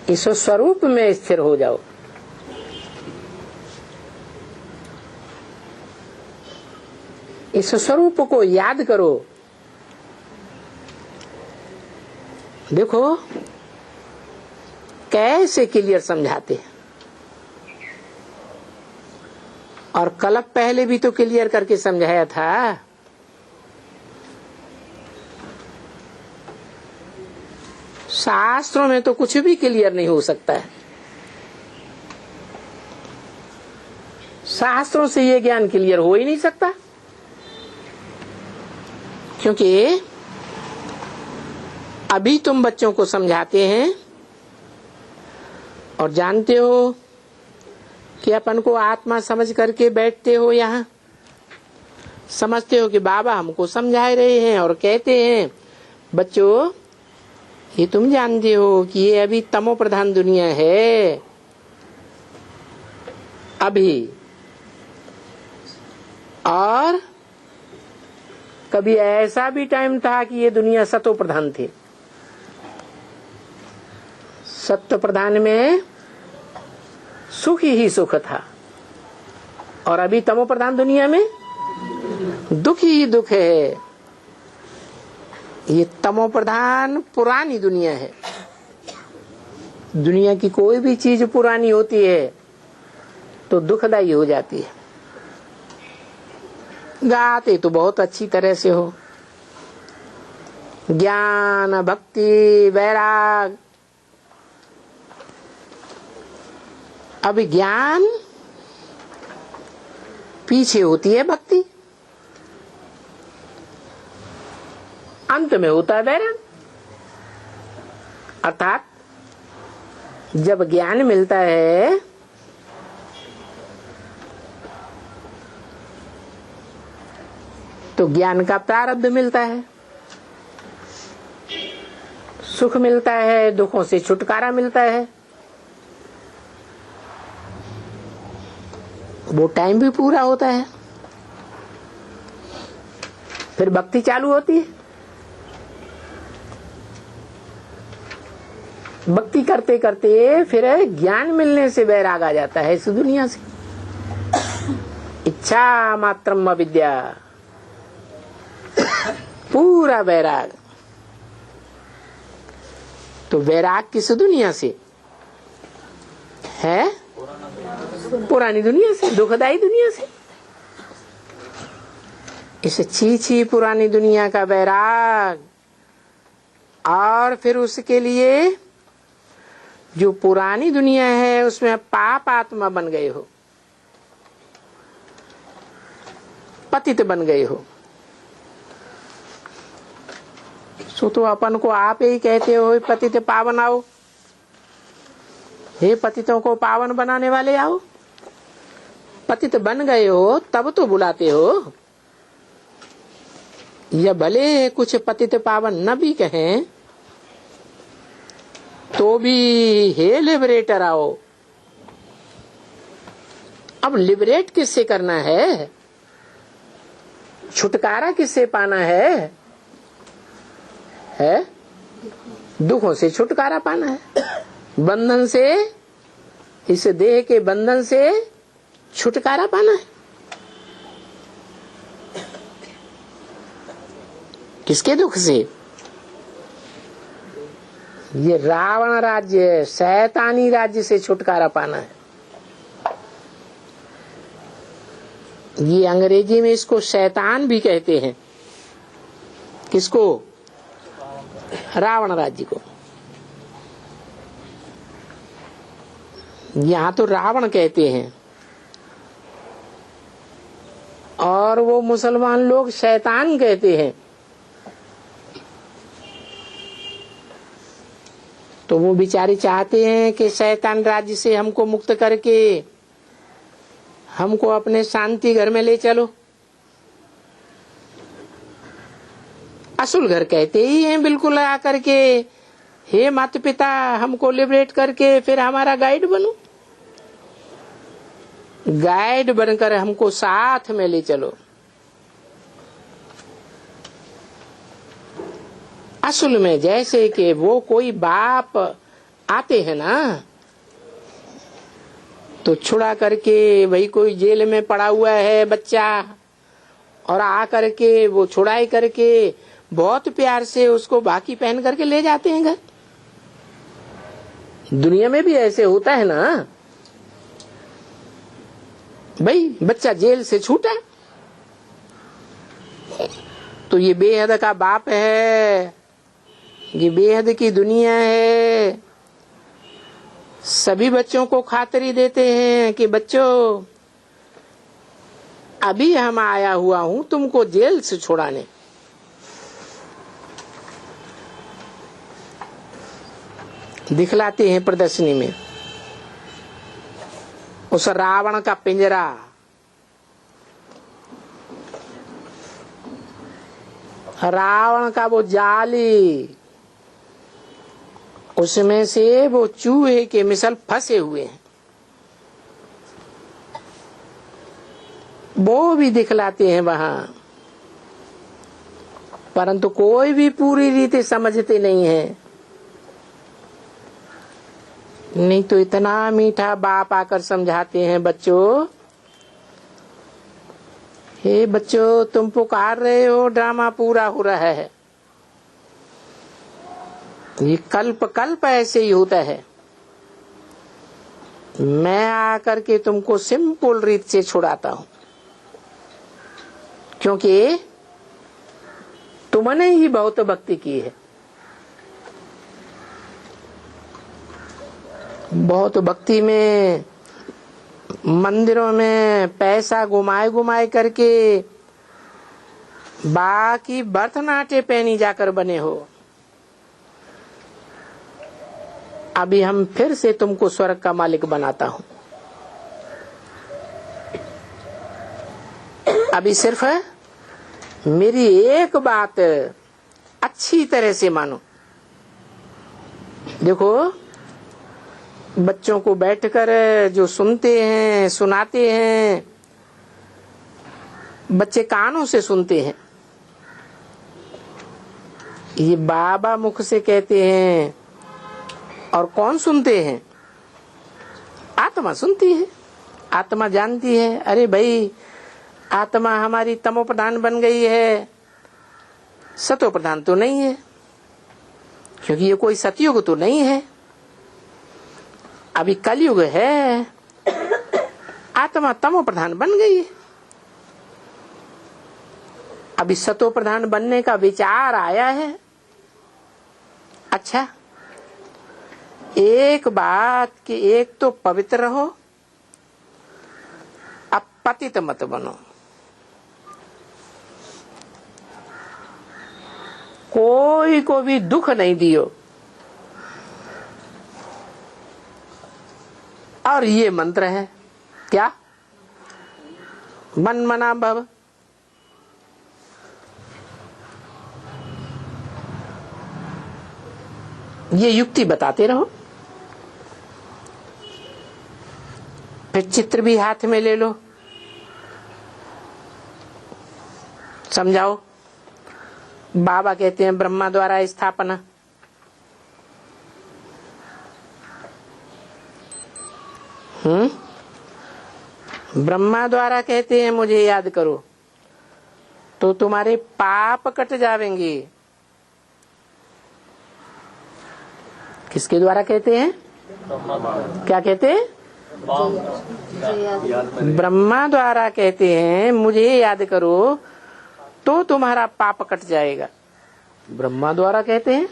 इस स्वरूप में स्थिर हो जाओ। इस स्वरूप को याद करो। देखो कैसे क्लियर समझाते हैं। और कल पहले भी तो क्लियर करके समझाया था। शास्त्रों में तो कुछ भी क्लियर नहीं हो सकता है। शास्त्रों से ये ज्ञान क्लियर हो ही नहीं सकता, क्योंकि अभी तुम बच्चों को समझाते हैं और जानते हो कि अपन को आत्मा समझ करके बैठते हो, यहाँ समझते हो कि बाबा हमको समझा रहे हैं और कहते हैं बच्चों ये तुम जानते हो कि ये अभी तमो प्रधान दुनिया है। अभी और कभी ऐसा भी टाइम था कि ये दुनिया सतो प्रधान थी। सत्य प्रधान में सुख ही सुख था और अभी तमो प्रधान दुनिया में दुख ही दुख है। ये तमो प्रधान पुरानी दुनिया है। दुनिया की कोई भी चीज पुरानी होती है तो दुखदायी हो जाती है। गाते तो बहुत अच्छी तरह से हो, ज्ञान भक्ति वैराग। अब ज्ञान पीछे होती है भक्ति, अंत में होता है वैराग। अर्थात जब ज्ञान मिलता है तो ज्ञान का प्रारब्ध मिलता है, सुख मिलता है, दुखों से छुटकारा मिलता है। वो टाइम भी पूरा होता है, फिर भक्ति चालू होती है। भक्ति करते करते फिर ज्ञान मिलने से वैराग आ जाता है इस दुनिया से। इच्छा मात्रम अविद्या, पूरा वैराग। तो वैराग किस दुनिया से है? पुरानी दुनिया से, दुखदाई दुनिया से। इस छी पुरानी दुनिया का वैराग। और फिर उसके लिए जो पुरानी दुनिया है उसमें पाप आत्मा बन गए हो, पतित बन गए हो। सो तो अपन को आप ही कहते हो पतित पावन आओ, हे पतितों को पावन बनाने वाले आओ। पतित बन गए हो तब तो बुलाते हो, या भले कुछ पतित पावन न भी कहें तो भी हे लिबरेटर आओ। अब लिबरेट किससे करना है, छुटकारा किससे पाना है? दुखों से छुटकारा पाना है, बंधन से, इस देह के बंधन से छुटकारा पाना है। किसके दुख से? ये रावण राज्य, शैतानी राज्य से छुटकारा पाना है। ये अंग्रेजी में इसको शैतान भी कहते हैं। किसको? रावण राज्य को। यहां तो रावण कहते हैं और वो मुसलमान लोग शैतान कहते हैं। तो वो बेचारे चाहते हैं कि शैतान राज्य से हमको मुक्त करके हमको अपने शांति घर में ले चलो। असुल घर कहते ही हैं बिल्कुल आकर के, हे माता पिता हमको लिबरेट करके फिर हमारा गाइड बनो, गाइड बनकर हमको साथ में ले चलो। असल में जैसे कि वो कोई बाप आते हैं ना, तो छुड़ा करके, भाई कोई जेल में पड़ा हुआ है बच्चा, और आ करके वो छुड़ाई करके बहुत प्यार से उसको बाकी पहन करके ले जाते हैं घर। दुनिया में भी ऐसे होता है ना, भाई बच्चा जेल से छूटा तो ये बेहद का बाप है, ये बेहद की दुनिया है। सभी बच्चों को खातरी देते हैं कि बच्चों अभी हम आया हुआ हूं तुमको जेल से छुड़ाने। दिखलाते हैं प्रदर्शनी में उस रावण का पिंजरा, रावण का वो जाली, उसमें से वो चूहे के मिसल फंसे हुए हैं, वो भी दिखलाते हैं वहां। परंतु कोई भी पूरी रीति समझते नहीं है। नहीं तो इतना मीठा बाप आकर समझाते हैं, बच्चों, हे बच्चों तुम पुकार रहे हो, ड्रामा पूरा हो रहा है। ये कल्प कल्प ऐसे ही होता है। मैं आकर के तुमको सिंपल रीत से छुड़ाता हूं, क्योंकि तुमने ही बहुत भक्ति की है। बहुत भक्ति में मंदिरों में पैसा घुमाए घुमाए करके बाकी भरतनाट्य पहनी जाकर बने हो। अभी हम फिर से तुमको स्वर्ग का मालिक बनाता हूं। अभी सिर्फ मेरी एक बात अच्छी तरह से मानो। देखो बच्चों को बैठकर जो सुनते हैं, सुनाते हैं, बच्चे कानों से सुनते हैं। ये बाबा मुख से कहते हैं, और कौन सुनते हैं? आत्मा सुनती है, आत्मा जानती है। अरे भाई आत्मा हमारी तमो प्रधान बन गई है, सतो प्रधान तो नहीं है, क्योंकि ये कोई सतयुग तो नहीं है, अभी कलयुग है। आत्मा तमो प्रधान बन गई है। अभी सतो प्रधान बनने का विचार आया है। अच्छा एक बात कि एक तो पवित्र रहो, अब पतित मत बनो। कोई को भी दुख नहीं दियो। और ये मंत्र है क्या? मन मना भव। ये युक्ति बताते रहो। फिर चित्र भी हाथ में ले लो, समझाओ। बाबा कहते हैं ब्रह्मा द्वारा स्थापना, ब्रह्मा द्वारा कहते हैं मुझे याद करो, तो तुम्हारे पाप कट जावेंगे। किसके द्वारा कहते हैं? क्या कहते हैं? ब्रह्मा द्वारा कहते हैं मुझे याद करो तो तुम्हारा पाप कट जाएगा। ब्रह्मा द्वारा कहते हैं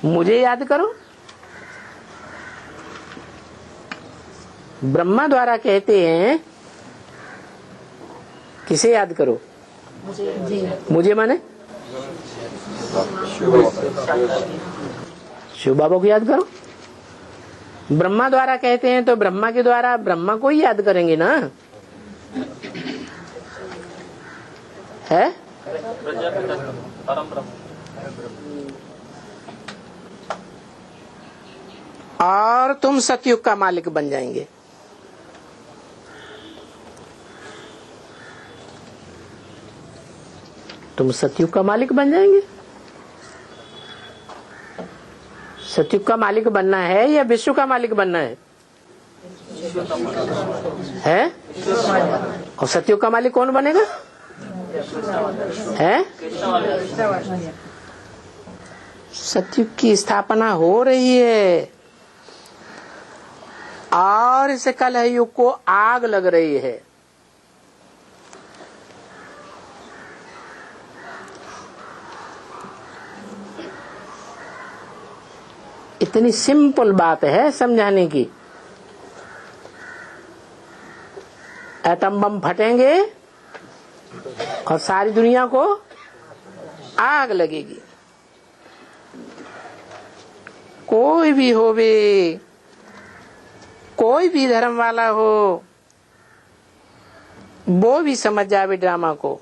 मुझे याद करो। ब्रह्मा द्वारा कहते हैं किसे याद करो? मुझे माने शिव बाबा को याद करो। ब्रह्मा द्वारा कहते हैं तो ब्रह्मा के द्वारा ब्रह्मा को ही याद करेंगे ना, है? और तुम सतयुग का मालिक बन जाएंगे। तुम सतयुग का मालिक बन जाएंगे। सतयुग का मालिक बनना है या विश्व का मालिक बनना है? और सतयुग का मालिक कौन बनेगा? है? सतयुग की स्थापना हो रही है और इस कलयुग को आग लग रही है। इतनी सिंपल बात है समझाने की। एटम बम फटेंगे और सारी दुनिया को आग लगेगी। कोई भी हो भी, कोई भी धर्म वाला हो, वो भी समझ जावे ड्रामा को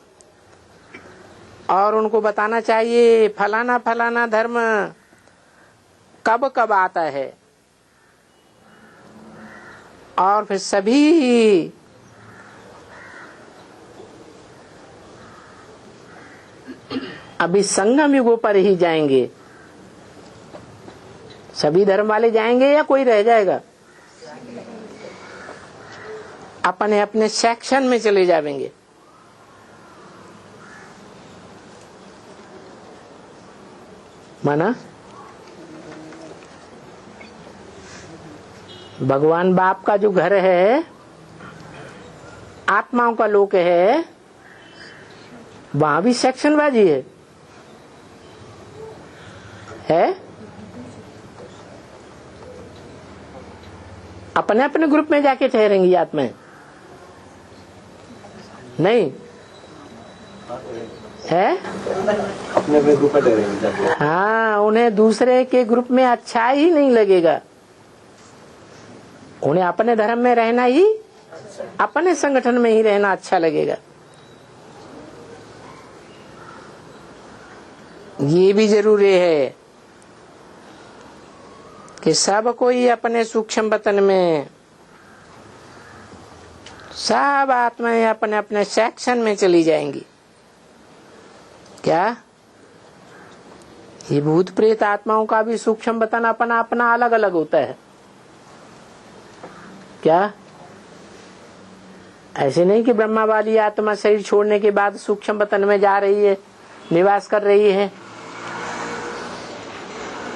और उनको बताना चाहिए फलाना फलाना धर्म कब कब आता है। और फिर सभी अभी संगम युगों पर ही जाएंगे। सभी धर्म वाले जाएंगे या कोई रह जाएगा? अपने अपने सेक्शन में चले जाएंगे। माना भगवान बाप का जो घर है, आत्माओं का लोक है, वहां भी सेक्शन बाजी है? अपने अपने ग्रुप में जाके ठहरेंगी आत्माएं? नहीं है? अपने ग्रुप में ठहरेंगे। हाँ, उन्हें दूसरे के ग्रुप में अच्छा ही नहीं लगेगा। उन्हें अपने धर्म में रहना ही, अपने संगठन में ही रहना अच्छा लगेगा। ये भी जरूरी है कि सब कोई अपने सूक्ष्म वतन में, सब आत्माएं अपने अपने सेक्शन में चली जाएंगी। क्या ये भूत प्रेत आत्माओं का भी सूक्ष्म वतन अपना अपना अलग अलग होता है क्या? ऐसे नहीं कि ब्रह्मा वाली आत्मा शरीर छोड़ने के बाद सूक्ष्म वतन में जा रही है, निवास कर रही है,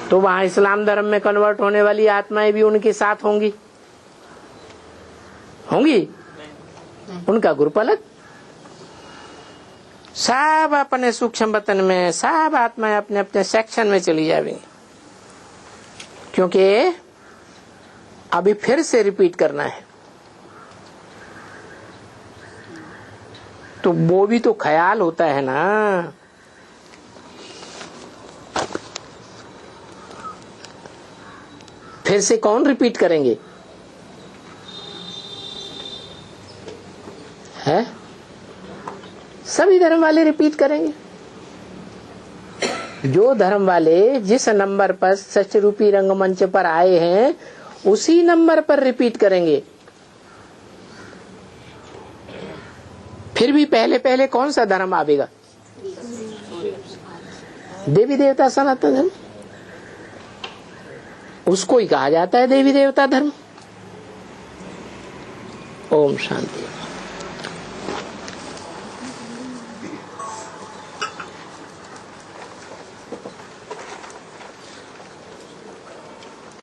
तो वहां इस्लाम धर्म में कन्वर्ट होने वाली आत्माएं भी उनके साथ होंगी? उनका ग्रुप अलग। सब अपने सूक्ष्म वतन में, सब आत्माएं अपने अपने सेक्शन में चली जाएंगी। क्योंकि अभी फिर से रिपीट करना है, तो वो भी तो ख्याल होता है ना। फिर से कौन रिपीट करेंगे? है, सभी धर्म वाले रिपीट करेंगे। जो धर्म वाले जिस नंबर पर सच रूपी रंगमंच पर आए हैं उसी नंबर पर रिपीट करेंगे। फिर भी पहले पहले कौन सा धर्म आवेगा? देवी देवता सनातन धर्म, उसको ही कहा जाता है देवी देवता धर्म। ओम शांति।